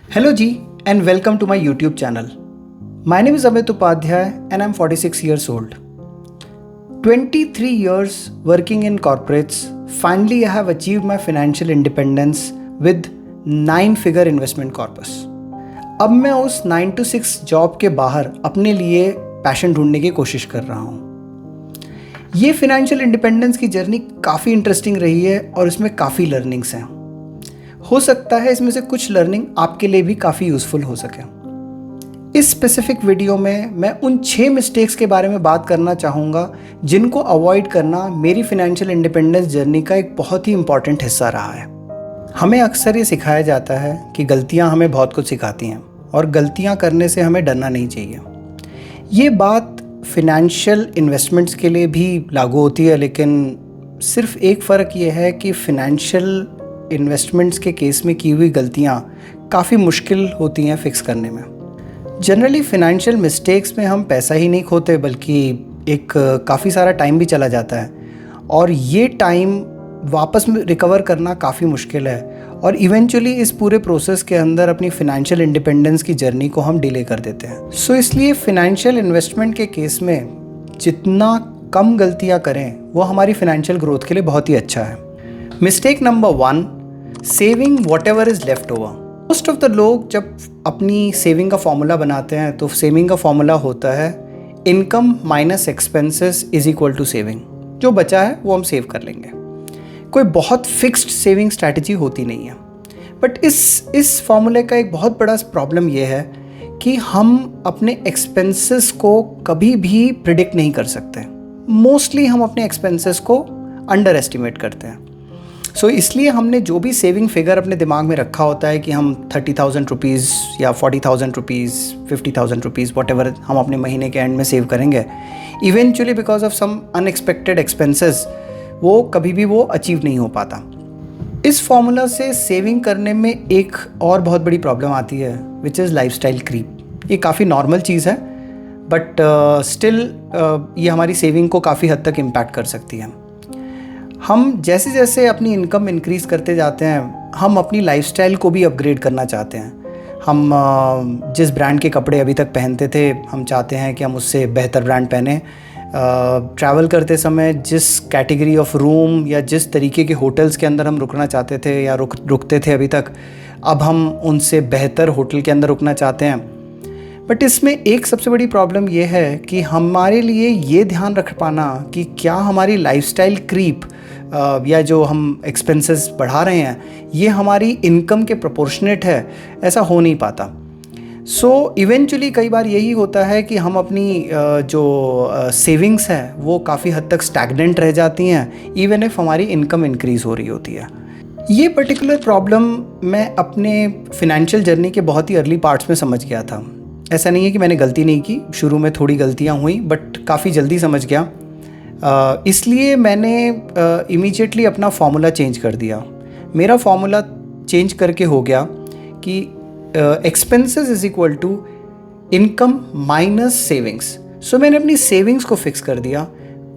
Hello Ji and welcome to my YouTube channel. My name is Amit Upadhyay and I'm 46 years old. 23 years working in corporates, finally I have achieved my financial independence with 9-figure investment corpus. अब मैं उस 9 to 6 job के बाहर अपने लिए passion ढूंढने की कोशिश कर रहा हूँ। ये फिनेंशियल इंडिपेंडेंस की जर्नी काफ़ी इंटरेस्टिंग रही है और इसमें काफ़ी लर्निंग्स हैं। हो सकता है इसमें से कुछ लर्निंग आपके लिए भी काफ़ी यूज़फुल हो सके। इस स्पेसिफिक वीडियो में मैं उन 6 मिस्टेक्स के बारे में बात करना चाहूँगा जिनको अवॉइड करना मेरी फिनेंशियल इंडिपेंडेंस जर्नी का एक बहुत ही इम्पॉर्टेंट हिस्सा रहा है। हमें अक्सर ये सिखाया जाता है कि गलतियाँ हमें बहुत कुछ सिखाती हैं और गलतियाँ करने से हमें डरना नहीं चाहिए। ये बात फिनेंशियल इन्वेस्टमेंट्स के लिए भी लागू होती है, लेकिन सिर्फ एक फ़र्क ये है कि फिनेंशियल इन्वेस्टमेंट्स के केस में की हुई गलतियाँ काफ़ी मुश्किल होती हैं फिक्स करने में। जनरली फिनेंशियल मिस्टेक्स में हम पैसा ही नहीं खोते बल्कि एक काफ़ी सारा टाइम भी चला जाता है और ये टाइम वापस रिकवर करना काफ़ी मुश्किल है और इवेंचुअली इस पूरे प्रोसेस के अंदर अपनी फिनेंशियल इंडिपेंडेंस की जर्नी को हम डिले कर देते हैं। सो इसलिए फिनेंशियल इन्वेस्टमेंट के केस में जितना कम गलतियाँ करें वो हमारी फिनेंशियल ग्रोथ के लिए बहुत ही अच्छा है। Mistake number 1, saving whatever is left over. Most of the लोग जब अपनी सेविंग का फॉर्मूला बनाते हैं तो सेविंग का फॉर्मूला होता है income minus expenses is equal to saving. जो बचा है वो हम सेव कर लेंगे। कोई बहुत फिक्स्ड सेविंग स्ट्रैटेजी होती नहीं है। बट इस फॉर्मूले का एक बहुत बड़ा प्रॉब्लम ये है कि हम अपने एक्सपेंसेस को कभी भी प्रिडिक्ट नहीं कर सकते। मोस्टली हम अपने एक्सपेंसेस को अंडर एस्टिमेट करते हैं। सो इसलिए हमने जो भी सेविंग फिगर अपने दिमाग में रखा होता है कि हम 30,000 रुपीज़ या 40,000 रुपीज़ 50,000 रुपीज़ वॉटेवर हम अपने महीने के एंड में सेव करेंगे, eventually because of some unexpected expenses वो कभी भी वो अचीव नहीं हो पाता। इस फॉर्मूला से सेविंग करने में एक और बहुत बड़ी प्रॉब्लम आती है विच इज़ लाइफस्टाइल क्रीप। ये काफ़ी नॉर्मल चीज़ है बट स्टिल ये हमारी सेविंग को काफ़ी हद तक इम्पैक्ट कर सकती है। हम जैसे जैसे अपनी इनकम इंक्रीज़ करते जाते हैं हम अपनी लाइफस्टाइल को भी अपग्रेड करना चाहते हैं। हम जिस ब्रांड के कपड़े अभी तक पहनते थे हम चाहते हैं कि हम उससे बेहतर ब्रांड पहने। ट्रैवल करते समय जिस कैटेगरी ऑफ रूम या जिस तरीके के होटल्स के अंदर हम रुकना चाहते थे या रुकते थे अभी तक, अब हम उनसे बेहतर होटल के अंदर रुकना चाहते हैं। बट इसमें एक सबसे बड़ी प्रॉब्लम ये है कि हमारे लिए ये ध्यान रख पाना कि क्या हमारी लाइफस्टाइल क्रीप या जो हम एक्सपेंसेस बढ़ा रहे हैं ये हमारी इनकम के प्रोपोर्शनेट है, ऐसा हो नहीं पाता। सो इवेंचुअली कई बार यही होता है कि हम अपनी जो सेविंग्स हैं वो काफ़ी हद तक स्टैग्नेंट रह जाती हैं इवन इफ हमारी इनकम इंक्रीज़ हो रही होती है। ये पर्टिकुलर प्रॉब्लम मैं अपने फिनेंशियल जर्नी के बहुत ही अर्ली पार्ट्स में समझ गया था। ऐसा नहीं है कि मैंने गलती नहीं की, शुरू में थोड़ी गलतियाँ हुई बट काफ़ी जल्दी समझ गया। इसलिए मैंने इमीडिएटली अपना फार्मूला चेंज कर दिया। मेरा फार्मूला चेंज करके हो गया कि expenses is equal to income minus savings. So मैंने अपनी सेविंग्स को फिक्स कर दिया,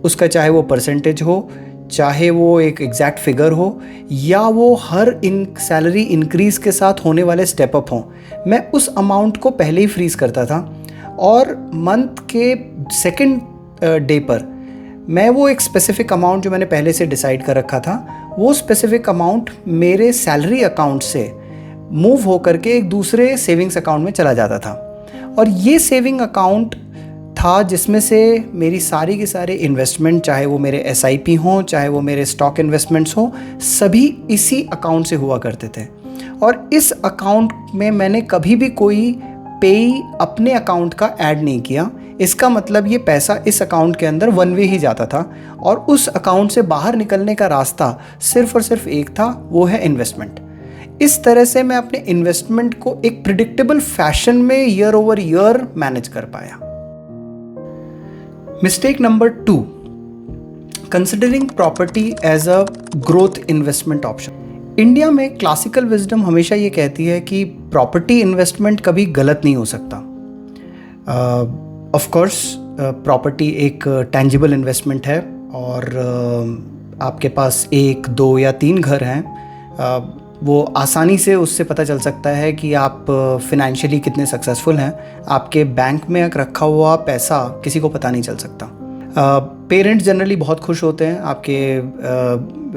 उसका चाहे वो परसेंटेज हो, चाहे वो एक एग्जैक्ट फिगर हो या वो हर सैलरी इंक्रीज़ के साथ होने वाले स्टेप अप हों। मैं उस अमाउंट को पहले ही फ्रीज़ करता था और मंथ के सेकेंड डे पर मैं वो एक स्पेसिफिक अमाउंट जो मैंने पहले से डिसाइड कर रखा था वो स्पेसिफिक अमाउंट मेरे सैलरी अकाउंट से मूव होकर के एक दूसरे सेविंग्स अकाउंट में चला जाता था। और ये सेविंग अकाउंट था जिसमें से मेरी सारी की सारी इन्वेस्टमेंट, चाहे वो मेरे SIP हों चाहे वो मेरे स्टॉक इन्वेस्टमेंट्स हों, सभी इसी अकाउंट से हुआ करते थे। और इस अकाउंट में मैंने कभी भी कोई पेई अपने अकाउंट का ऐड नहीं किया। इसका मतलब ये पैसा इस अकाउंट के अंदर वन वे ही जाता था और उस अकाउंट से बाहर निकलने का रास्ता सिर्फ और सिर्फ एक था, वो है इन्वेस्टमेंट। इस तरह से मैं अपने इन्वेस्टमेंट को एक प्रिडिक्टेबल फैशन में ईयर ओवर ईयर मैनेज कर पाया। Mistake number 2, considering property as a growth investment option. India में क्लासिकल विजडम हमेशा ये कहती है कि प्रॉपर्टी इन्वेस्टमेंट कभी गलत नहीं हो सकता। ऑफ कोर्स प्रॉपर्टी एक टेंजिबल इन्वेस्टमेंट है और आपके पास 1, 2 या 3 घर हैं वो आसानी से उससे पता चल सकता है कि आप फिनेंशियली कितने सक्सेसफुल हैं। आपके बैंक में रखा हुआ पैसा किसी को पता नहीं चल सकता। पेरेंट्स जनरली बहुत खुश होते हैं आपके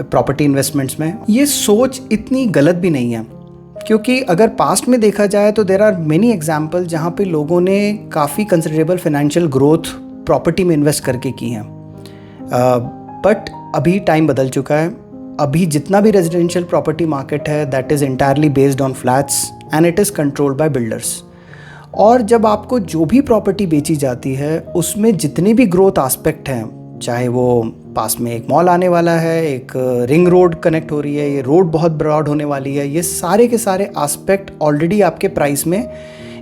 प्रॉपर्टी इन्वेस्टमेंट्स में। ये सोच इतनी गलत भी नहीं है, क्योंकि अगर पास्ट में देखा जाए तो देयर आर मेनी एग्जाम्पल जहाँ पे लोगों ने काफ़ी कंसिडरेबल फाइनेंशियल ग्रोथ प्रॉपर्टी में इन्वेस्ट करके की हैं। बट अभी टाइम बदल चुका है। अभी जितना भी रेजिडेंशियल प्रॉपर्टी मार्केट है that is entirely based on flats and it is controlled by builders. और जब आपको जो भी प्रॉपर्टी बेची जाती है उसमें जितने भी ग्रोथ एस्पेक्ट हैं, चाहे वो पास में एक मॉल आने वाला है, एक रिंग रोड कनेक्ट हो रही है, ये रोड बहुत ब्रॉड होने वाली है, ये सारे के सारे एस्पेक्ट ऑलरेडी आपके प्राइस में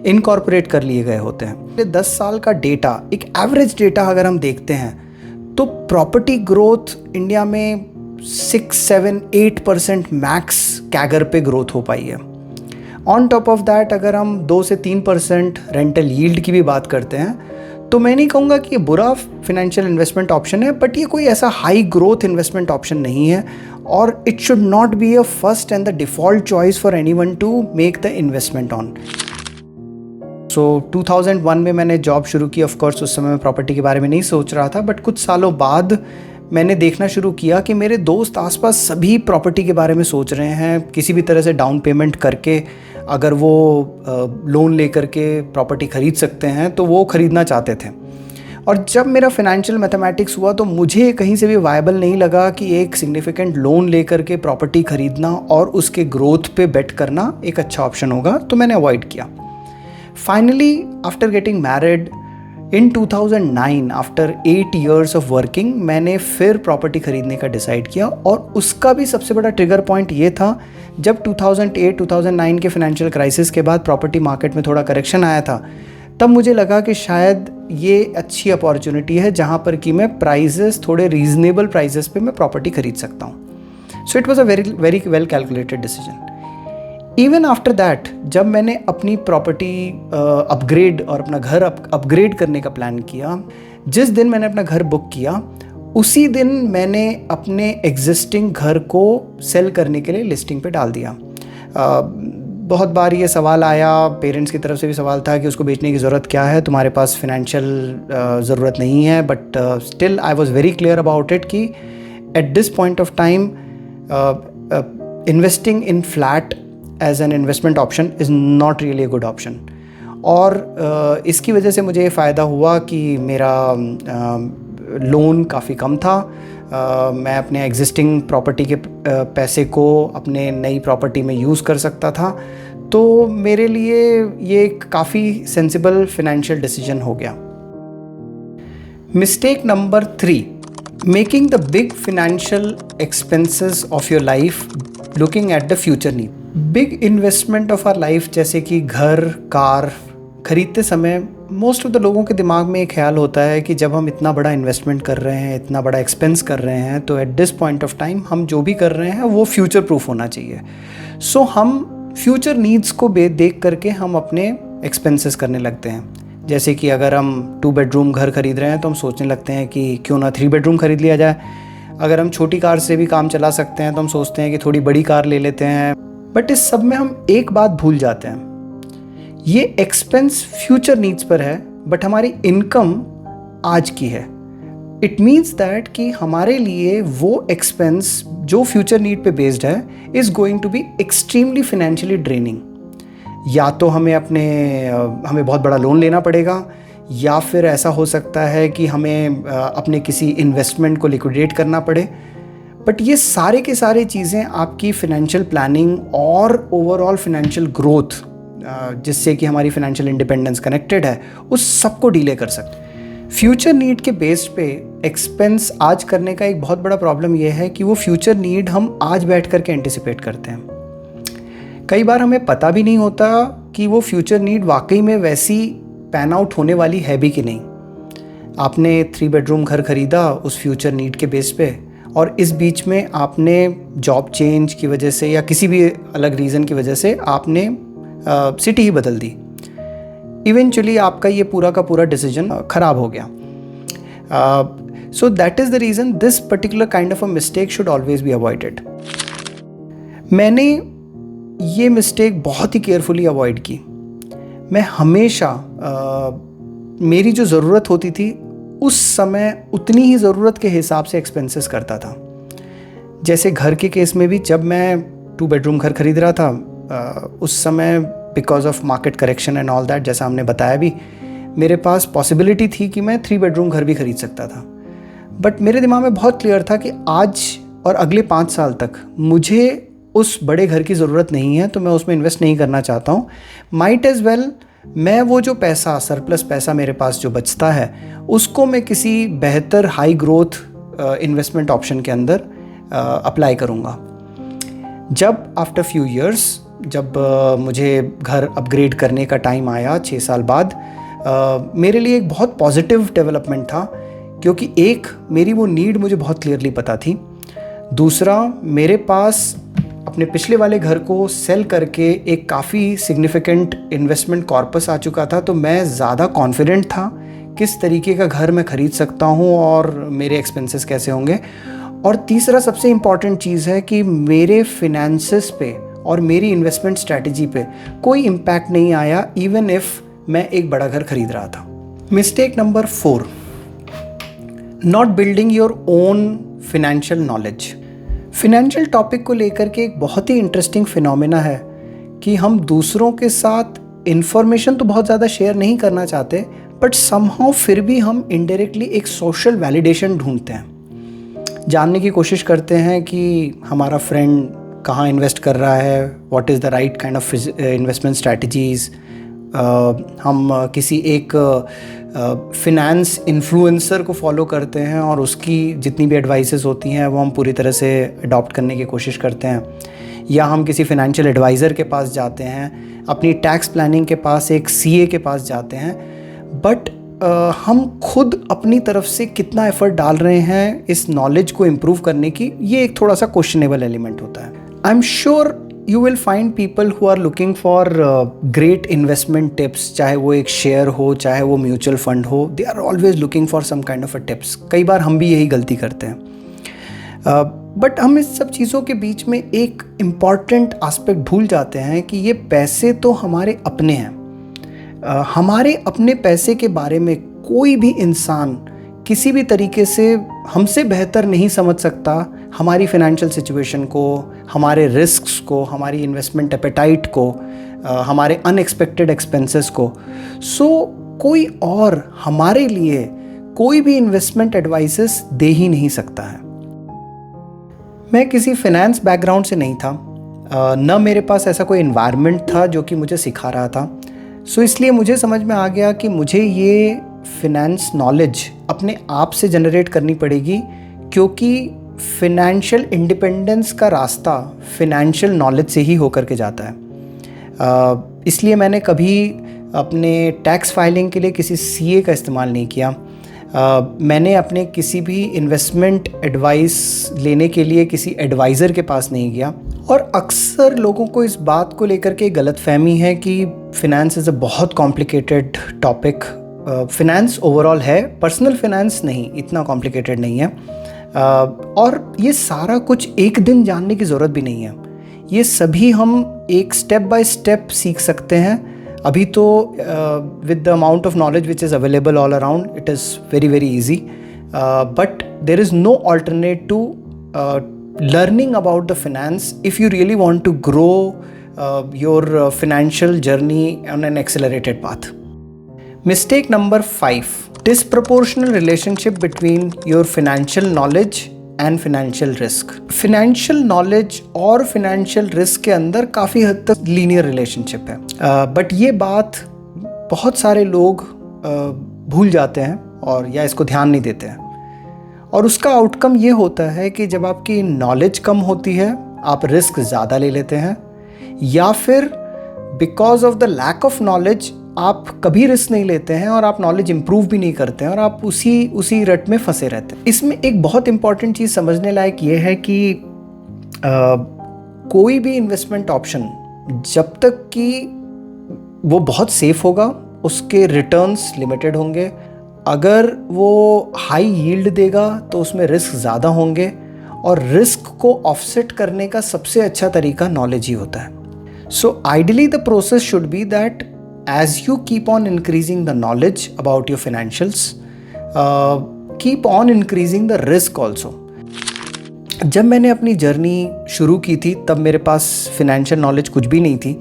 इनकॉर्पोरेट कर लिए गए होते हैं। 10 साल का डेटा, एक एवरेज डेटा अगर हम देखते हैं तो प्रॉपर्टी ग्रोथ इंडिया में 6-7-8% मैक्स कैगर पे ग्रोथ हो पाई है। ऑन टॉप ऑफ दैट अगर हम 2 से 3% रेंटल यील्ड की भी बात करते हैं तो मैं नहीं कहूँगा कि ये बुरा फिनेंशियल इन्वेस्टमेंट ऑप्शन है, बट ये कोई ऐसा हाई ग्रोथ इन्वेस्टमेंट ऑप्शन नहीं है और it should not be a first and the default choice for anyone to make the investment on. So 2001 में मैंने जॉब शुरू की। ऑफ कोर्स उस समय मैं प्रॉपर्टी के बारे में नहीं सोच रहा था, बट कुछ सालों बाद मैंने देखना शुरू किया कि मेरे दोस्त आसपास सभी प्रॉपर्टी के बारे में सोच रहे हैं। किसी भी तरह से डाउन पेमेंट करके अगर वो लोन लेकर के प्रॉपर्टी ख़रीद सकते हैं तो वो ख़रीदना चाहते थे। और जब मेरा फाइनेंशियल मैथमेटिक्स हुआ तो मुझे कहीं से भी वायबल नहीं लगा कि एक सिग्निफिकेंट लोन लेकर के प्रॉपर्टी ख़रीदना और उसके ग्रोथ पे बेट करना एक अच्छा ऑप्शन होगा, तो मैंने अवॉइड किया। Finally after getting married in 2009, after 8 years of working, मैंने फिर प्रॉपर्टी ख़रीदने का डिसाइड किया। और उसका भी सबसे बड़ा ट्रिगर पॉइंट ये था जब 2008-2009 के फाइनेंशियल क्राइसिस के बाद प्रॉपर्टी मार्केट में थोड़ा करेक्शन आया था, तब मुझे लगा कि शायद ये अच्छी अपॉर्चुनिटी है जहाँ पर कि मैं प्राइजेस, थोड़े रीजनेबल प्राइजेस पे मैं प्रॉपर्टी ख़रीद सकता हूँ। So it was a very very well calculated decision. Even after that जब मैंने अपनी प्रॉपर्टी अपग्रेड और अपना घर अपग्रेड करने का प्लान किया, जिस दिन मैंने अपना घर बुक किया उसी दिन मैंने अपने एग्जिस्टिंग घर को सेल करने के लिए लिस्टिंग पे डाल दिया। बहुत बार ये सवाल आया, पेरेंट्स की तरफ से भी सवाल था कि उसको बेचने की ज़रूरत क्या है, तुम्हारे पास फिनेंशियल ज़रूरत नहीं है। But still I was very clear about it कि at this point of time investing in flat as an investment option is not really a good option. और इसकी वजह से मुझे ये फ़ायदा हुआ कि मेरा लोन काफ़ी कम था। मैं अपने एग्जिस्टिंग प्रॉपर्टी के पैसे को अपने नई प्रॉपर्टी में यूज़ कर सकता था। तो मेरे लिए ये काफ़ी सेंसिबल फिनेंशियल डिसीजन हो गया। Mistake number 3, making the big financial expenses of your life looking at the future need. Big investment of our life जैसे कि घर, कार खरीदते समय मोस्ट ऑफ द लोगों के दिमाग में एक ख्याल होता है कि जब हम इतना बड़ा इन्वेस्टमेंट कर रहे हैं, इतना बड़ा एक्सपेंस कर रहे हैं, तो eight this point of time हम जो भी कर रहे हैं वो फ्यूचर प्रूफ होना चाहिए। सो हम फ्यूचर नीड्स को देख करके हम अपने एक्सपेंसेस करने लगते हैं। जैसे कि अगर हम 2 bedroom घर खरीद रहे हैं तो हम सोचने लगते हैं कि क्यों ना 3 bedroom खरीद लिया जाए। अगर हम छोटी कार से भी काम चला सकते हैं तो हम सोचते हैं कि थोड़ी बड़ी कार ले लेते हैं। बट इस सब में हम एक बात भूल जाते हैं, ये एक्सपेंस फ्यूचर नीड्स पर है बट हमारी इनकम आज की है। इट मीन्स दैट कि हमारे लिए वो एक्सपेंस जो फ्यूचर नीड पे बेस्ड है is going to be extremely financially draining. या तो हमें बहुत बड़ा लोन लेना पड़ेगा, या फिर ऐसा हो सकता है कि हमें अपने किसी इन्वेस्टमेंट को लिक्विडेट करना पड़े। बट ये सारे के सारे चीज़ें आपकी फिनेंशियल प्लानिंग और ओवरऑल फिनेंशियल ग्रोथ, जिससे कि हमारी फाइनेंशियल इंडिपेंडेंस कनेक्टेड है, उस सबको डीले कर सकते। फ्यूचर नीड के बेस पे एक्सपेंस आज करने का एक बहुत बड़ा प्रॉब्लम यह है कि वो फ्यूचर नीड हम आज बैठ करके एंटिसिपेट करते हैं। कई बार हमें पता भी नहीं होता कि वो फ्यूचर नीड वाकई में वैसी पैन आउट होने वाली है भी कि नहीं। आपने 3 bedroom घर खरीदा उस फ्यूचर नीड के बेस पे, और इस बीच में आपने जॉब चेंज की वजह से या किसी भी अलग रीज़न की वजह से आपने सिटी ही बदल दी। इवेंचुअली आपका ये पूरा का पूरा डिसीजन ख़राब हो गया। So that is the reason this particular kind of a mistake should always be avoided. मैंने ये मिस्टेक बहुत ही केयरफुली अवॉइड की। मैं हमेशा मेरी जो ज़रूरत होती थी उस समय उतनी ही ज़रूरत के हिसाब से एक्सपेंसेस करता था। जैसे घर के केस में भी, जब मैं 2 बेडरूम घर खरीद रहा था उस समय because of market correction and all that, जैसा हमने बताया भी, मेरे पास पॉसिबिलिटी थी कि मैं 3 बेडरूम घर भी खरीद सकता था। बट मेरे दिमाग में बहुत क्लियर था कि आज और अगले 5 साल तक मुझे उस बड़े घर की ज़रूरत नहीं है, तो मैं उसमें इन्वेस्ट नहीं करना चाहता हूँ। माइट एज़ वेल मैं वो जो पैसा, सरप्लस पैसा मेरे पास जो बचता है, उसको मैं किसी बेहतर हाई ग्रोथ इन्वेस्टमेंट ऑप्शन के अंदर अप्लाई करूँगा। जब आफ्टर फ्यू इयर्स जब मुझे घर अपग्रेड करने का टाइम आया 6 साल बाद, मेरे लिए एक बहुत पॉजिटिव डेवलपमेंट था, क्योंकि एक, मेरी वो नीड मुझे बहुत क्लियरली पता थी। दूसरा, मेरे पास अपने पिछले वाले घर को सेल करके एक काफ़ी सिग्निफिकेंट इन्वेस्टमेंट कॉर्पस आ चुका था, तो मैं ज़्यादा कॉन्फिडेंट था किस तरीके का घर मैं ख़रीद सकता हूँ और मेरे एक्सपेंसेस कैसे होंगे। और तीसरा सबसे इम्पॉर्टेंट चीज़ है कि मेरे फिनेंसेस पे और मेरी इन्वेस्टमेंट स्ट्रैटेजी पे कोई इम्पैक्ट नहीं आया, इवन इफ़ मैं एक बड़ा घर खरीद रहा था। Mistake number 4, not building your own financial knowledge. Financial topic को लेकर के एक बहुत ही इंटरेस्टिंग फिनोमेना है कि हम दूसरों के साथ इन्फॉर्मेशन तो बहुत ज़्यादा शेयर नहीं करना चाहते, बट समहाउ फिर भी हम इनडायरेक्टली एक सोशल वैलिडेशन ढूंढते हैं, जानने की कोशिश करते हैं कि हमारा फ्रेंड कहाँ इन्वेस्ट कर रहा है, what is the right kind of investment strategies. हम किसी एक फिनेंस इन्फ्लुएंसर को फॉलो करते हैं और उसकी जितनी भी एडवाइसेस होती हैं वो हम पूरी तरह से अडॉप्ट करने की कोशिश करते हैं, या हम किसी फिनेंशियल एडवाइज़र के पास जाते हैं, अपनी टैक्स प्लानिंग के पास एक सीए के पास जाते हैं, बट हम खुद अपनी तरफ से कितना एफर्ट डाल रहे हैं इस नॉलेज को इम्प्रूव करने की, ये एक थोड़ा सा क्वेश्चनेबल एलिमेंट होता है। I am sure you will find people who are looking for great investment tips, चाहे वो एक शेयर हो, चाहे वो म्यूचुअल फंड हो, they are always looking for some kind of a tips। कई बार हम भी यही गलती करते हैं, बट हम इस सब चीज़ों के बीच में एक इम्पॉर्टेंट आस्पेक्ट भूल जाते हैं कि ये पैसे तो हमारे अपने हैं। हमारे अपने पैसे के बारे में कोई भी इंसान किसी भी तरीके से हमसे बेहतर नहीं समझ सकता हमारी फाइनेंशियल सिचुएशन को, हमारे रिस्क्स को, हमारी इन्वेस्टमेंट एपेटाइट को, हमारे अनएक्सपेक्टेड एक्सपेंसेस को। सो कोई और हमारे लिए कोई भी इन्वेस्टमेंट एडवाइसेस दे ही नहीं सकता है। मैं किसी फाइनेंस बैकग्राउंड से नहीं था, न मेरे पास ऐसा कोई एनवायरनमेंट था जो कि मुझे सिखा रहा था। सो इसलिए मुझे समझ में आ गया कि मुझे ये फिनेंस नॉलेज अपने आप से जनरेट करनी पड़ेगी, क्योंकि फिनेंशियल इंडिपेंडेंस का रास्ता फिनेंशियल नॉलेज से ही होकर के जाता है। इसलिए मैंने कभी अपने टैक्स फाइलिंग के लिए किसी सीए का इस्तेमाल नहीं किया। मैंने अपने किसी भी इन्वेस्टमेंट एडवाइस लेने के लिए किसी एडवाइज़र के पास नहीं गया। और अक्सर लोगों को इस बात को लेकर के गलतफहमी है कि फ़िनेंस इज़ अ बहुत कॉम्प्लिकेटेड टॉपिक। फिनेंस ओवरऑल है, पर्सनल फिनेंस नहीं, इतना कॉम्प्लिकेटेड नहीं है। और ये सारा कुछ एक दिन जानने की ज़रूरत भी नहीं है, ये सभी हम एक स्टेप बाय स्टेप सीख सकते हैं। अभी तो with the amount of knowledge which is available all around, it is very very easy, but there is no alternate to learning about the finance if you really want to grow your financial journey on an accelerated path. Mistake number 5, disproportional relationship between your financial knowledge and financial risk. Financial knowledge और financial risk के अंदर काफ़ी हद तक linear relationship है, but ये बात बहुत सारे लोग भूल जाते हैं और या इसको ध्यान नहीं देते हैं। और उसका आउटकम ये होता है कि जब आपकी नॉलेज कम होती है, आप रिस्क ज़्यादा ले लेते हैं, या फिर because of the lack of knowledge आप कभी रिस्क नहीं लेते हैं और आप नॉलेज इम्प्रूव भी नहीं करते हैं और आप उसी रट में फंसे रहते हैं। इसमें एक बहुत इंपॉर्टेंट चीज़ समझने लायक ये है कि कोई भी इन्वेस्टमेंट ऑप्शन जब तक कि वो बहुत सेफ होगा, उसके रिटर्न्स लिमिटेड होंगे। अगर वो हाई यील्ड देगा तो उसमें रिस्क ज़्यादा होंगे, और रिस्क को ऑफसेट करने का सबसे अच्छा तरीका नॉलेज ही होता है। So ideally the process should be that as you keep on increasing the knowledge about your financials, keep on increasing the risk also. जब मैंने अपनी जर्नी शुरू की थी तब मेरे पास फिनेंशियल नॉलेज कुछ भी नहीं थी,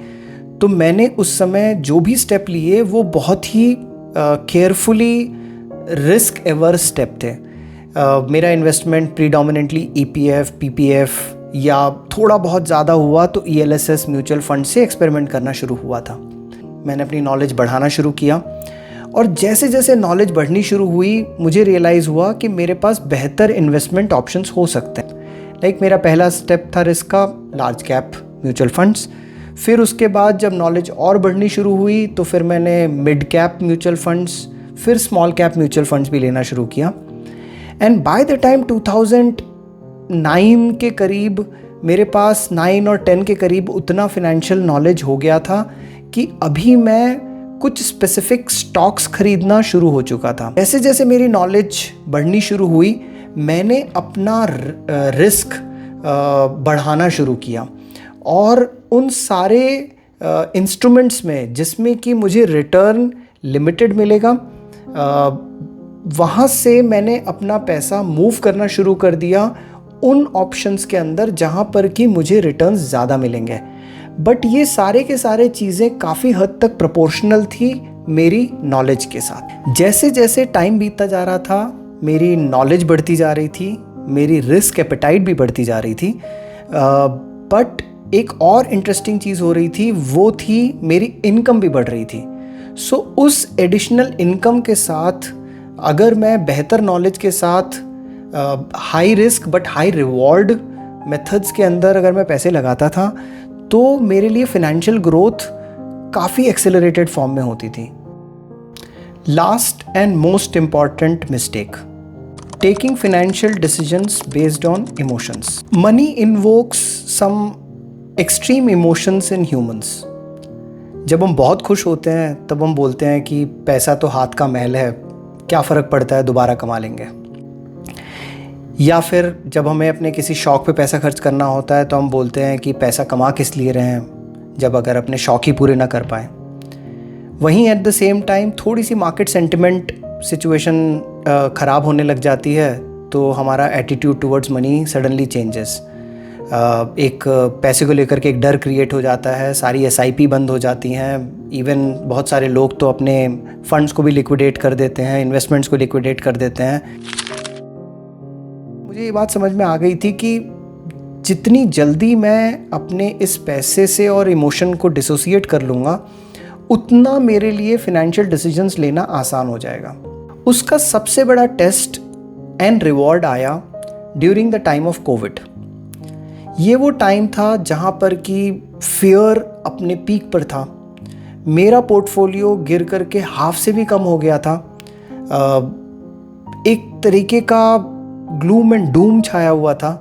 तो मैंने उस समय जो भी स्टेप लिए वो बहुत ही केयरफुली रिस्क एवर्स स्टेप थे। मेरा इन्वेस्टमेंट प्रीडोमिनेंटली ईपीएफ, पीपीएफ या थोड़ा बहुत ज़्यादा हुआ तो ईएलएसएस म्यूचुअल फंड से एक्सपेरिमेंट करना शुरू हुआ था। मैंने अपनी नॉलेज बढ़ाना शुरू किया और जैसे जैसे नॉलेज बढ़नी शुरू हुई मुझे रियलाइज़ हुआ कि मेरे पास बेहतर इन्वेस्टमेंट ऑप्शंस हो सकते हैं। मेरा पहला स्टेप था रिस्क का, लार्ज कैप म्यूचुअल फंड्स। फिर उसके बाद जब नॉलेज और बढ़नी शुरू हुई तो फिर मैंने मिड कैप म्यूचुअल फंड्स, फिर स्मॉल कैप म्यूचुअल फंड्स भी लेना शुरू किया। एंड बाय द टाइम 2009 के करीब मेरे पास 9 और 10 के करीब उतना फिनेंशियल नॉलेज हो गया था कि अभी मैं कुछ स्पेसिफिक स्टॉक्स खरीदना शुरू हो चुका था। जैसे जैसे मेरी नॉलेज बढ़नी शुरू हुई मैंने अपना रिस्क बढ़ाना शुरू किया और उन सारे इंस्ट्रूमेंट्स में जिसमें कि मुझे रिटर्न लिमिटेड मिलेगा, वहाँ से मैंने अपना पैसा मूव करना शुरू कर दिया उन ऑप्शंस के अंदर जहाँ पर कि मुझे रिटर्न ज़्यादा मिलेंगे। बट ये सारे के सारे चीज़ें काफ़ी हद तक प्रोपोर्शनल थी मेरी नॉलेज के साथ। जैसे जैसे टाइम बीतता जा रहा था मेरी नॉलेज बढ़ती जा रही थी, मेरी रिस्क एपेटाइट भी बढ़ती जा रही थी, बट एक और इंटरेस्टिंग चीज़ हो रही थी, वो थी मेरी इनकम भी बढ़ रही थी। सो उस एडिशनल इनकम के साथ अगर मैं बेहतर नॉलेज के साथ high risk but high reward methods के अंदर अगर मैं पैसे लगाता था तो मेरे लिए फिनेंशियल ग्रोथ काफ़ी एक्सेलरेटेड फॉर्म में होती थी। Last and most important mistake, taking financial decisions based on emotions. Money invokes some extreme emotions in humans. जब हम बहुत खुश होते हैं तब हम बोलते हैं कि पैसा तो हाथ का मैल है, क्या फ़र्क पड़ता है, दोबारा कमा लेंगे। या फिर जब हमें अपने किसी शौक़ पे पैसा खर्च करना होता है तो हम बोलते हैं कि पैसा कमा किस लिए रहे हैं जब अगर अपने शौक़ ही पूरे ना कर पाए। वहीं एट द सेम टाइम थोड़ी सी मार्केट सेंटिमेंट सिचुएशन ख़राब होने लग जाती है तो हमारा attitude towards money suddenly changes. एक पैसे को लेकर के एक डर क्रिएट हो जाता है, सारी एसआईपी बंद हो जाती हैं, इवन बहुत सारे लोग तो अपने फंड्स को भी लिक्विडेट कर देते हैं, इन्वेस्टमेंट्स को लिक्विडेट कर देते हैं। मुझे ये बात समझ में आ गई थी कि जितनी जल्दी मैं अपने इस पैसे से और इमोशन को डिसोसिएट कर लूँगा उतना मेरे लिए फिनेंशियल डिसीजंस लेना आसान हो जाएगा। उसका सबसे बड़ा टेस्ट एंड रिवॉर्ड आया during the time of Covid. ये वो टाइम था जहाँ पर कि फियर अपने पीक पर था। मेरा पोर्टफोलियो गिर करके हाफ से भी कम हो गया था। एक तरीके का ग्लूम एंड डूम छाया हुआ था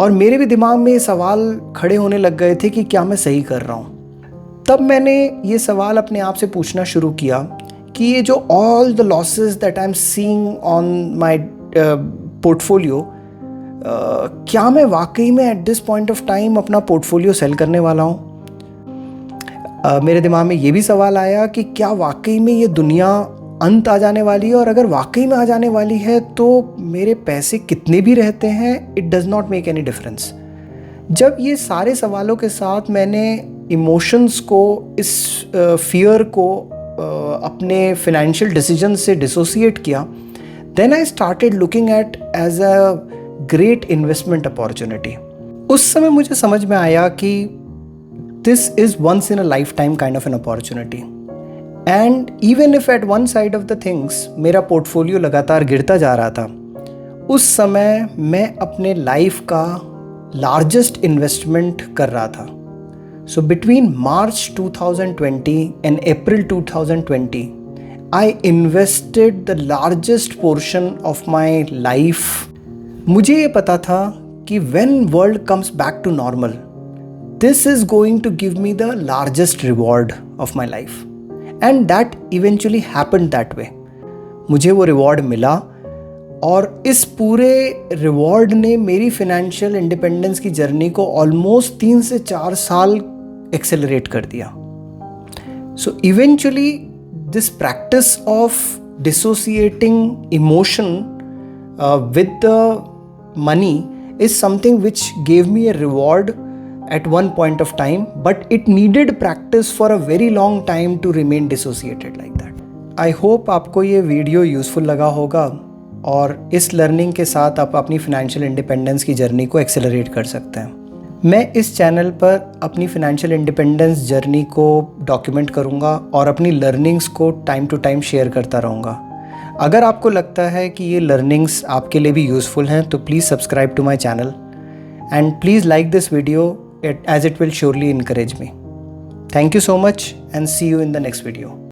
और मेरे भी दिमाग में ये सवाल खड़े होने लग गए थे कि क्या मैं सही कर रहा हूँ। तब मैंने ये सवाल अपने आप से पूछना शुरू किया कि ये जो all the losses that I am seeing on my portfolio, क्या मैं वाकई में eight this point of time अपना पोर्टफोलियो सेल करने वाला हूँ। मेरे दिमाग में ये भी सवाल आया कि क्या वाकई में ये दुनिया अंत आ जाने वाली है, और अगर वाकई में आ जाने वाली है तो मेरे पैसे कितने भी रहते हैं it does not make any difference. जब ये सारे सवालों के साथ मैंने इमोशंस को, इस फियर को अपने फिनेंशियल डिसीजन से डिसोसिएट किया, then I started looking at as a great investment opportunity. उस समय मुझे समझ में आया कि this is once in a life time kind of an opportunity, and even if at one side of the things मेरा portfolio लगातार गिरता जा रहा था, उस समय मैं अपने लाइफ का लार्जेस्ट इन्वेस्टमेंट कर रहा था। So between March 2020 and April 2020, I invested the largest portion of my life. मुझे ये पता था कि when world comes back to normal, this is going to give me the largest reward of my life. And that eventually happened that way. मुझे वो reward मिला और इस पूरे रिवॉर्ड ने मेरी फिनेंशियल इंडिपेंडेंस की जर्नी को ऑलमोस्ट 3 से 4 साल एक्सेलरेट कर दिया. So eventually this practice of dissociating emotion with the money is something which gave me a reward at one point of time, but it needed practice for a very long time to remain dissociated like that. I hope आपको ये video useful लगा होगा और इस learning के साथ आप अपनी फाइनेंशियल इंडिपेंडेंस की जर्नी को एक्सेलरेट कर सकते हैं. मैं इस चैनल पर अपनी फाइनेंशियल इंडिपेंडेंस जर्नी को डॉक्यूमेंट करूँगा और अपनी लर्निंग्स को टाइम टू टाइम शेयर करता रहूँगा. अगर आपको लगता है कि ये लर्निंग्स आपके लिए भी यूज़फुल हैं तो please subscribe to my channel and please like this video as it will surely encourage me. Thank you so much and see you in the next video.